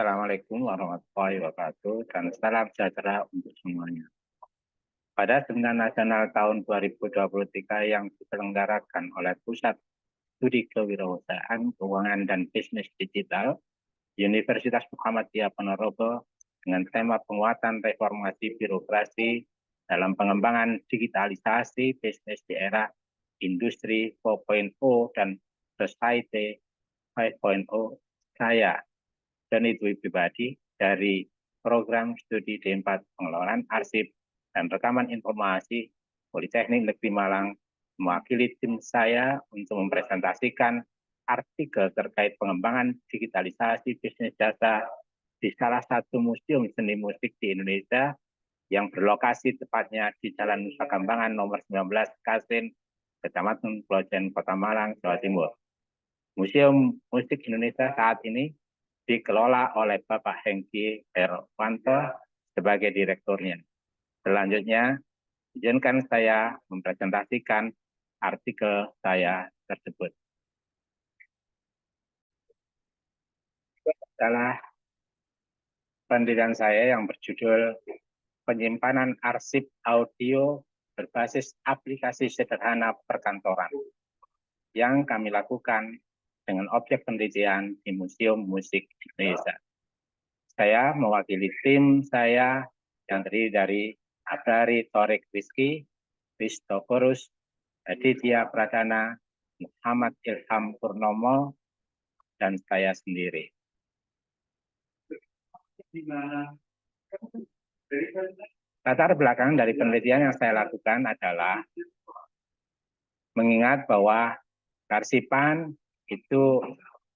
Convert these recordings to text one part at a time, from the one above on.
Assalamualaikum warahmatullahi wabarakatuh dan salam sejahtera untuk semuanya. Pada Seminar Nasional tahun 2023 yang diselenggarakan oleh Pusat Studi Kewirausahaan, Keuangan, dan Bisnis Digital, Universitas Muhammadiyah Ponorogo dengan tema penguatan reformasi birokrasi dalam pengembangan digitalisasi bisnis di era industri 4.0 dan society 5.0, saya dan Dwi pribadi dari program studi D4 pengelolaan arsip dan rekaman informasi Politeknik Negeri Malang mewakili tim saya untuk mempresentasikan artikel terkait pengembangan digitalisasi bisnis jasa di salah satu museum seni musik di Indonesia yang berlokasi tepatnya di Jalan Nusa Kambangan nomor 19 Kasin, Kecamatan Klojen, Kota Malang, Jawa Timur. Museum Musik Indonesia saat ini dikelola oleh Bapak Hengki Herwanto sebagai direkturnya. Selanjutnya, izinkan saya mempresentasikan artikel saya tersebut. Adalah penelitian saya yang berjudul Penyimpanan Arsip Audio Berbasis Aplikasi Sederhana Perkantoran yang kami lakukan dengan objek penelitian di Museum Musik Indonesia. Saya mewakili tim saya yang terdiri dari Abrari Torik Rizky, Christophorus, Aditya Pradana, Muhammad Ilham Purnomo, dan saya sendiri. Latar belakang dari penelitian yang saya lakukan adalah mengingat bahwa kearsipan itu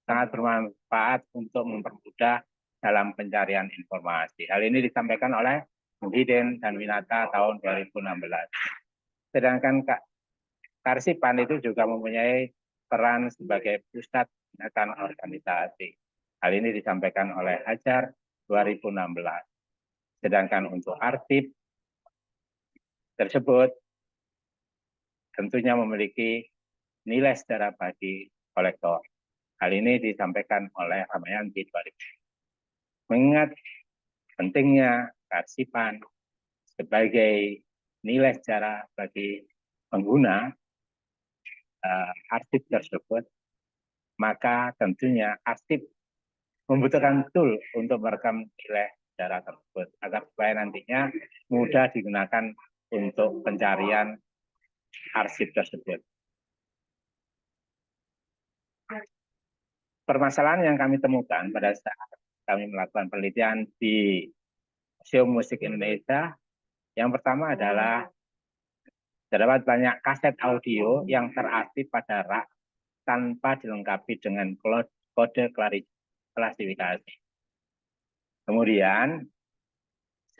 sangat bermanfaat untuk mempermudah dalam pencarian informasi. Hal ini disampaikan oleh Muhyiddin dan Winata tahun 2016. Sedangkan kearsipan itu juga mempunyai peran sebagai pusat tindakan organisasi. Hal ini disampaikan oleh Hajar 2016. Sedangkan untuk arsip tersebut tentunya memiliki nilai sejarah bagi kolektor. Hal ini disampaikan oleh Ramayanti 2000. Mengingat pentingnya kearsipan sebagai nilai sejarah bagi pengguna arsip tersebut, maka tentunya arsip membutuhkan tool untuk merekam nilai sejarah tersebut agar supaya nantinya mudah digunakan untuk pencarian arsip tersebut. Permasalahan yang kami temukan pada saat kami melakukan penelitian di Museum Musik Indonesia, yang pertama adalah terdapat banyak kaset audio yang terarsip pada rak tanpa dilengkapi dengan kode klasifikasi. Kemudian,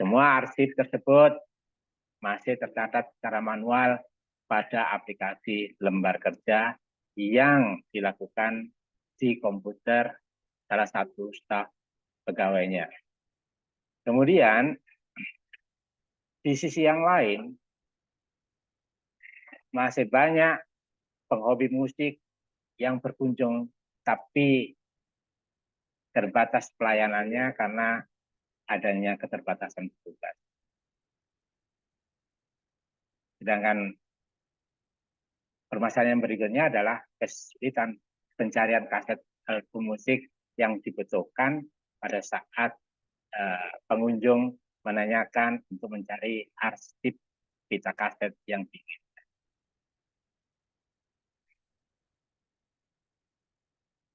semua arsip tersebut masih tercatat secara manual pada aplikasi lembar kerja yang dilakukan di komputer salah satu staf pegawainya. Kemudian, di sisi yang lain, masih banyak penghobi musik yang berkunjung, tapi terbatas pelayanannya karena adanya keterbatasan petugas. Sedangkan permasalahan yang berikutnya adalah kesulitan pencarian kaset album musik yang dibutuhkan pada saat pengunjung menanyakan untuk mencari arsip pita kaset yang diinginkan.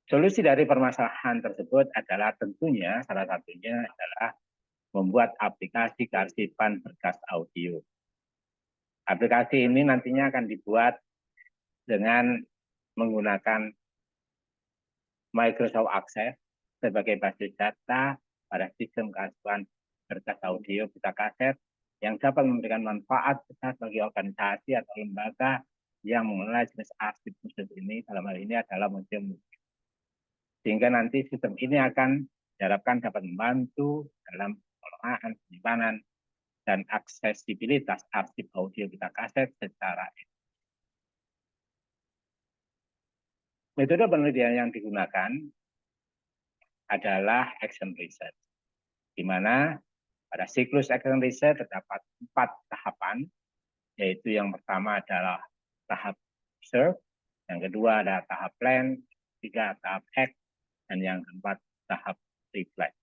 Solusi dari permasalahan tersebut adalah tentunya salah satunya adalah membuat aplikasi kearsipan berkas audio. Aplikasi ini nantinya akan dibuat dengan menggunakan Microsoft Access sebagai basis data pada sistem kearsipan berkas audio pita kaset yang dapat memberikan manfaat besar bagi organisasi atau lembaga yang mengelola jenis arsip musik ini, dalam hal ini adalah museum musik. Sehingga nanti sistem ini akan diharapkan dapat membantu dalam pengelolaan, penyimpanan, dan aksesibilitas arsip audio pita kaset secara metode penelitian yang digunakan adalah action research, di mana pada siklus action research terdapat 4 tahapan, yaitu yang pertama adalah tahap observe, yang kedua adalah tahap plan, ketiga tahap act, dan yang keempat tahap reflect.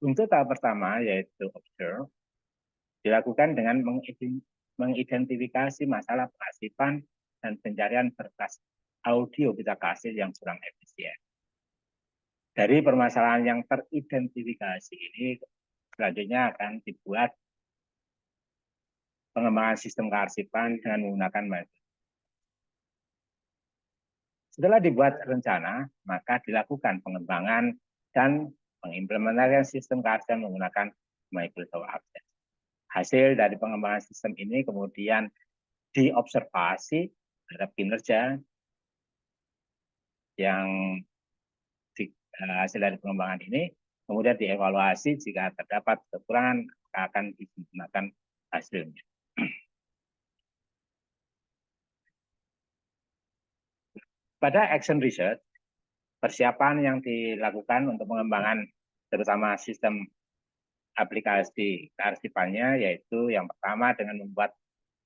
Untuk tahap pertama, yaitu observe, dilakukan dengan mengidentifikasi masalah pengasipan dan pencarian berkas audio kita kasih yang kurang efisien. Dari permasalahan yang teridentifikasi ini, selanjutnya akan dibuat pengembangan sistem kearsipan dengan menggunakan metode. Setelah dibuat rencana, maka dilakukan pengembangan dan pengimplementasian sistem kearsipan menggunakan Microsoft Access. Hasil dari pengembangan sistem ini kemudian diobservasi terhadap kinerja yang hasil dari pengembangan ini, kemudian dievaluasi jika terdapat kekurangan akan digunakan hasilnya. Pada action research, persiapan yang dilakukan untuk pengembangan terutama sistem aplikasi kearsipannya, yaitu yang pertama dengan membuat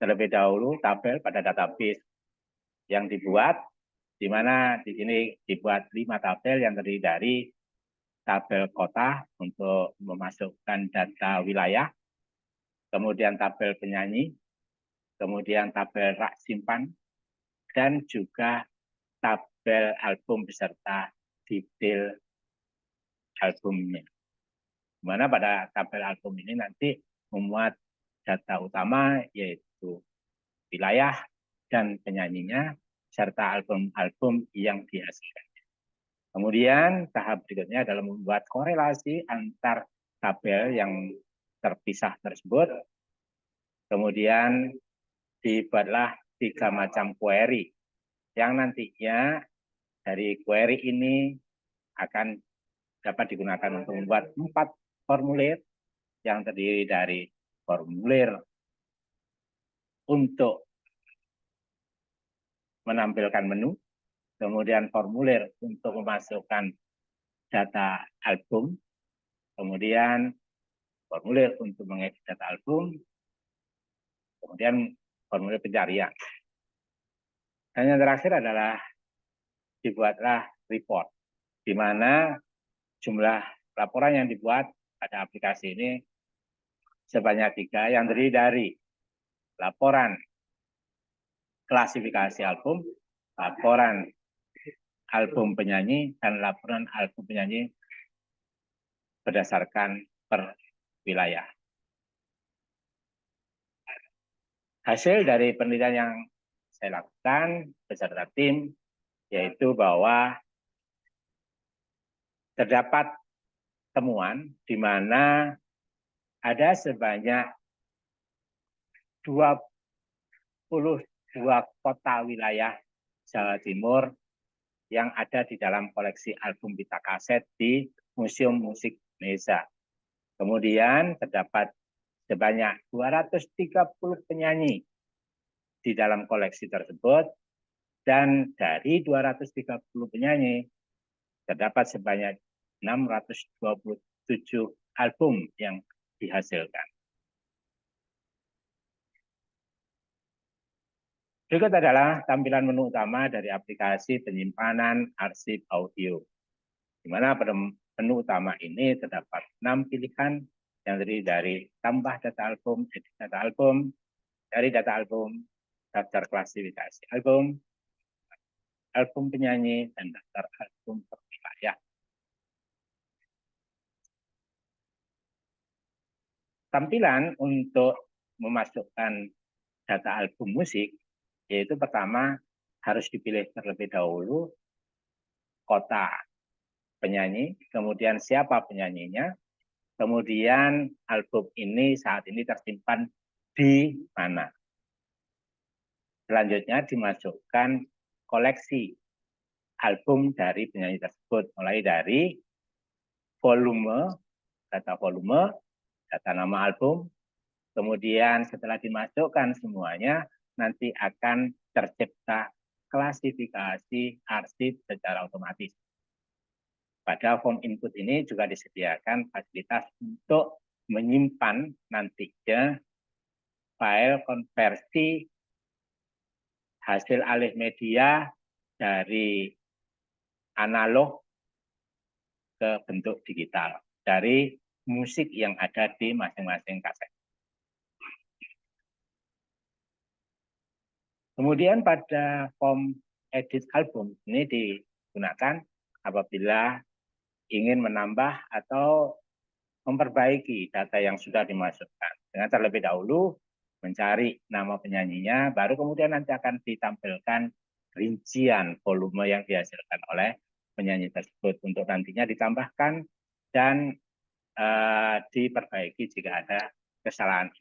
terlebih dahulu tabel pada database yang dibuat, di mana di sini dibuat 5 tabel yang terdiri dari tabel kota untuk memasukkan data wilayah, kemudian tabel penyanyi, kemudian tabel rak simpan, dan juga tabel album beserta detail albumnya. Di mana pada tabel album ini nanti memuat data utama yaitu wilayah dan penyanyinya serta album-album yang dihasilkan. Kemudian tahap berikutnya adalah membuat korelasi antar tabel yang terpisah tersebut. Kemudian dibuatlah 3 macam query yang nantinya dari query ini akan dapat digunakan untuk membuat 4 formulir yang terdiri dari formulir untuk menampilkan menu, kemudian formulir untuk memasukkan data album, kemudian formulir untuk mengedit data album, kemudian formulir pencarian. Dan yang terakhir adalah dibuatlah report, di mana jumlah laporan yang dibuat pada aplikasi ini sebanyak 3, yang terdiri dari laporan klasifikasi album, laporan album penyanyi, dan laporan album penyanyi berdasarkan per wilayah. Hasil dari penelitian yang saya lakukan beserta tim, yaitu bahwa terdapat temuan di mana ada sebanyak 22 kota wilayah Jawa Timur yang ada di dalam koleksi album pita kaset di Museum Musik Indonesia. Kemudian terdapat sebanyak 230 penyanyi di dalam koleksi tersebut, dan dari 230 penyanyi terdapat sebanyak 627 album yang dihasilkan. Berikut adalah tampilan menu utama dari aplikasi penyimpanan arsip audio, di mana pada menu utama ini terdapat 6 pilihan yang terdiri dari tambah data album, edit data album, dari data album, daftar klasifikasi album, album penyanyi, dan daftar album per wilayah. Tampilan untuk memasukkan data album musik, yaitu pertama harus dipilih terlebih dahulu kota penyanyi, kemudian siapa penyanyinya, kemudian album ini saat ini tersimpan di mana. Selanjutnya dimasukkan koleksi album dari penyanyi tersebut, mulai dari volume, data volume, data nama album, kemudian setelah dimasukkan semuanya, nanti akan tercipta klasifikasi arsip secara otomatis. pada form input ini juga disediakan fasilitas untuk menyimpan nantinya file konversi hasil alih media dari analog ke bentuk digital dari musik yang ada di masing-masing kaset. Kemudian pada form edit album ini digunakan apabila ingin menambah atau memperbaiki data yang sudah dimasukkan. Dengan terlebih dahulu mencari nama penyanyinya, baru kemudian nanti akan ditampilkan rincian volume yang dihasilkan oleh penyanyi tersebut untuk nantinya ditambahkan dan diperbaiki jika ada kesalahan.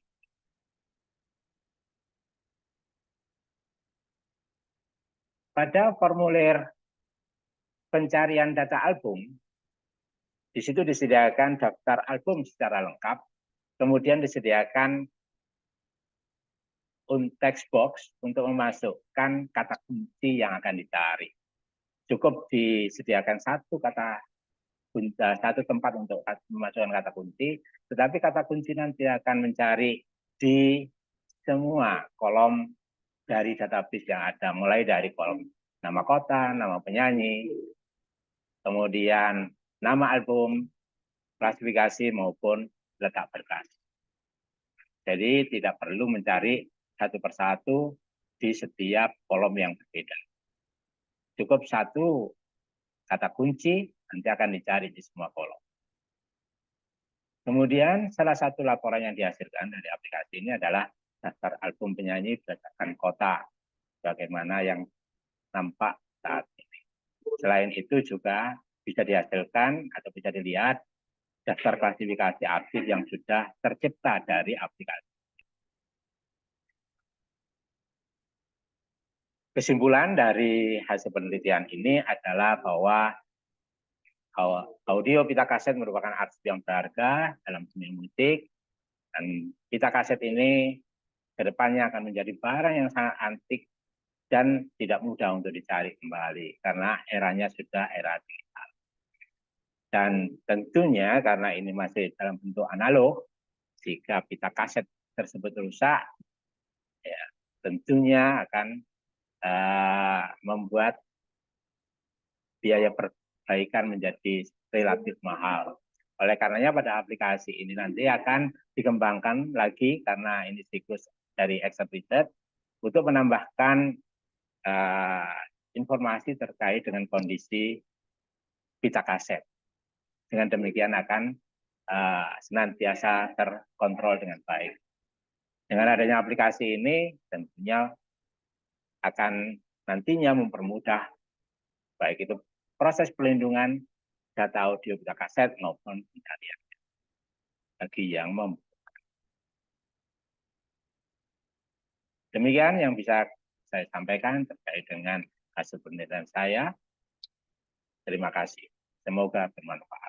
Pada formulir pencarian data album, di situ disediakan daftar album secara lengkap, kemudian disediakan text box untuk memasukkan kata kunci yang akan dicari. Cukup disediakan satu tempat untuk memasukkan kata kunci, tetapi kata kunci nanti akan mencari di semua kolom dari database yang ada, mulai dari kolom nama kota, nama penyanyi, kemudian nama album, klasifikasi maupun letak berkas. Jadi tidak perlu mencari satu persatu di setiap kolom yang berbeda. Cukup satu kata kunci, nanti akan dicari di semua kolom. Kemudian salah satu laporan yang dihasilkan dari aplikasi ini adalah daftar album penyanyi berdasarkan kota, bagaimana yang nampak saat ini. Selain itu juga bisa dihasilkan atau bisa dilihat daftar klasifikasi artis yang sudah tercipta dari aplikasi. Kesimpulan dari hasil penelitian ini adalah bahwa audio pita kaset merupakan arsip yang berharga dalam seni musik, dan pita kaset ini kedepannya akan menjadi barang yang sangat antik dan tidak mudah untuk dicari kembali karena eranya sudah era digital. Dan tentunya karena ini masih dalam bentuk analog, jika pita kaset tersebut rusak, ya, tentunya akan membuat biaya perbaikan menjadi relatif mahal. Oleh karenanya pada aplikasi ini nanti akan dikembangkan lagi karena ini siklus dari Exabyte untuk menambahkan informasi terkait dengan kondisi pita kaset. Dengan demikian akan senantiasa terkontrol dengan baik. Dengan adanya aplikasi ini tentunya akan nantinya mempermudah baik itu proses pelindungan data audio pita kaset maupun pencarian bagi yang membutuhkan. Demikian yang bisa saya sampaikan terkait dengan hasil penelitian saya. Terima kasih. Semoga bermanfaat.